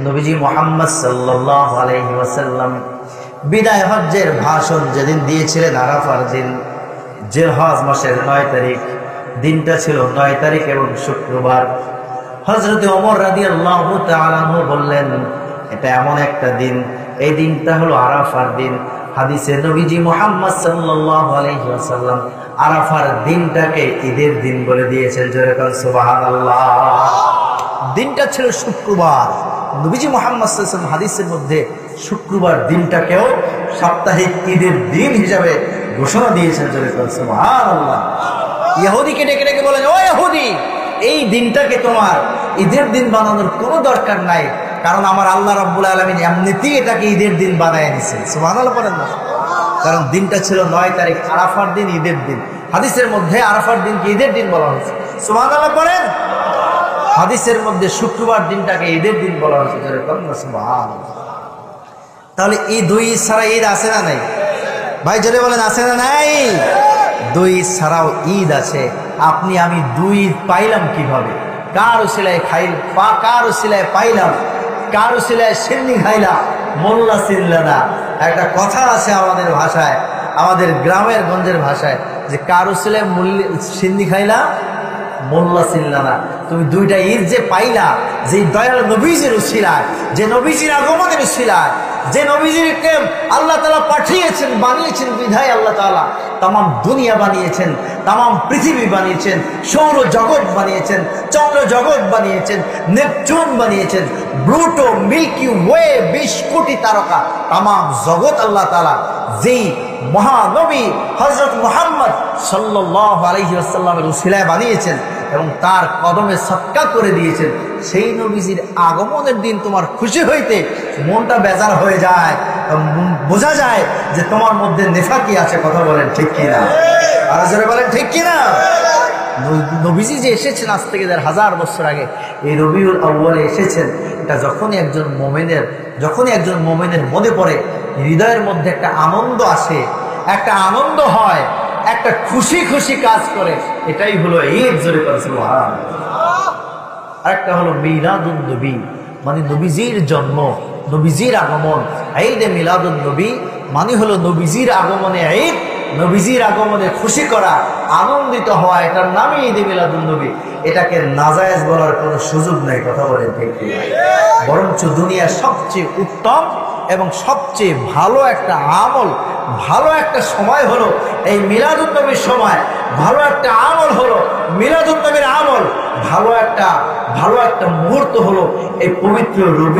নবীজি মুহাম্মদ সাল্লাল্লাহু আলাইহি ওয়াসাল্লাম বিদায় হজ্জের ভাষণ যেদিন দিয়েছিলেন আরাফার দিন, জিলহজ মাসের 9 তারিখ, দিনটা ছিল 9 তারিখ এবং শুক্রবার। হযরত ওমর রাদিয়াল্লাহু তাআলা আনহু বললেন, এটা এমন একটা দিন, এই দিনটা হলো আরাফার দিন। হাদিসে নবীজি মুহাম্মদ সাল্লাল্লাহু আলাইহি ওয়াসাল্লাম আরাফার দিনটাকে ঈদের দিন বলে দিয়েছেন। জোরে বলেন সুবহানাল্লাহ। দিনটা ছিল শুক্রবার। নবীজি মুহাম্মদ সাল্লাল্লাহু আলাইহি ওয়াসাল্লাম হাদিসের মধ্যে শুক্রবার দিনটাকেও সাপ্তাহিক ঈদের দিন হিসাবে ঘোষণা দিয়েছেন। জোরে বলেন সুবহানাল্লাহ। ইহুদিকে ডেকে ডেকে বলেন, ও ইহুদি, এই দিনটাকে তোমার ঈদের দিন বানানোর কোনো দরকার নাই, কারণ আমার আল্লাহ রাব্বুল আলামিন এমনিতেই এটাকে ঈদের দিন বানায় নিয়েছেন। সুবহানাল্লাহ বলেন না? কারণ দিনটা ছিল 9 তারিখ, আরাফার দিন, ঈদের দিন। হাদিসের মধ্যে আরাফার দিনকে ঈদের দিন বলা হয়েছে। সুবহানাল্লাহ বলেন। হাদিসের মধ্যে শুক্রবার দিনটাকে ঈদের দিন বলা হয়েছে। সুবহানাল্লাহ। তাহলে এই দুই ছাড়া ঈদ আছে না নাই? ভাই জোরে বলেন, আছে না নাই? দুই ছাড়াও ঈদ আছে। আপনি আমি দুই পাইলাম কিভাবে? কার উসিলায় কার উসিলায় পাইলাম, কার উসিলায় সিন্নি খাইলাম, মোল্লা চিনলা না। একটা কথা আছে আমাদের ভাষায়, আমাদের গ্রামের গঞ্জের ভাষায়, যে কার উসিলায় সিন্নি খাইলা, মোল্লা চিনলা না। তুমি দুইটা ঈদ যে পাইলা, যে দয়াল নবীজির উসিলায়, যে নবীজির আগমনের উসিলায়, যে নবীজিকে আল্লাহ তাআলা পাঠিয়েছেন, বানিয়েছেন, বিধায় আল্লাহ তাআলা তামাম দুনিয়া বানিয়েছেন, তামাম পৃথিবী বানিয়েছেন, সৌর জগৎ বানিয়েছেন, চন্দ্র জগৎ বানিয়েছেন, নেপচুন বানিয়েছেন, ব্লুটো, মিল্কি ওয়ে, 20 কোটি তারকা, তামাম জগৎ আল্লাহ তাআলা যেই মহানবী হযরত মুহাম্মদ সাল্লাল্লাহু আলাইহি ওয়াসাল্লামের উসিলায় বানিয়েছেন এবং তার কদমে সৎকার করে দিয়েছেন, সেই নবীজির আগমনের দিন তোমার খুশি হইতে মনটা বেজার হয়ে যায়, বোঝা যায় যে তোমার মধ্যে নেফাকি আছে। কথা বলেন ঠিক কিনা? আর জোরে বলেন ঠিক কিনা? নবীজি যে এসেছেন আজ থেকে 1000 বছর আগে, এই রবিউল আউয়ালে এসেছেন, এটা যখনই একজন মুমিনের মনে পড়ে, হৃদয়ের মধ্যে একটা আনন্দ আসে, একটা আনন্দ হয়, একটা খুশি খুশি কাজ করে, এটাই হলো ঈদ। জোরে বলেন সুবহানাল্লাহ। আরেকটা হলো মিলাদুন নবী, মানে নবীজির জন্ম, নবীজির আগমন। ঈদে মিলাদুন নবী মানে হলো নবীজির আগমনে ঈদ, নবীজির আগমনে খুশি করা, আনন্দিত হওয়া, এটার নামই ঈদে মিলাদুন নবী। এটাকে নাজায়েজ বলার কোনো সুযোগ নেই। কথা বলেন ঠিক কি? বরঞ্চ দুনিয়ার সবচেয়ে উত্তম এবং সবচেয়ে ভালো একটা আমল, ভালো একটা সময় হলো এই মিলাদুন নবীর সময়। ভালো একটা আমল হলো মিলাদুন নবীর আমল। ভালো একটা মুহূর্ত হলো এই পবিত্র রবি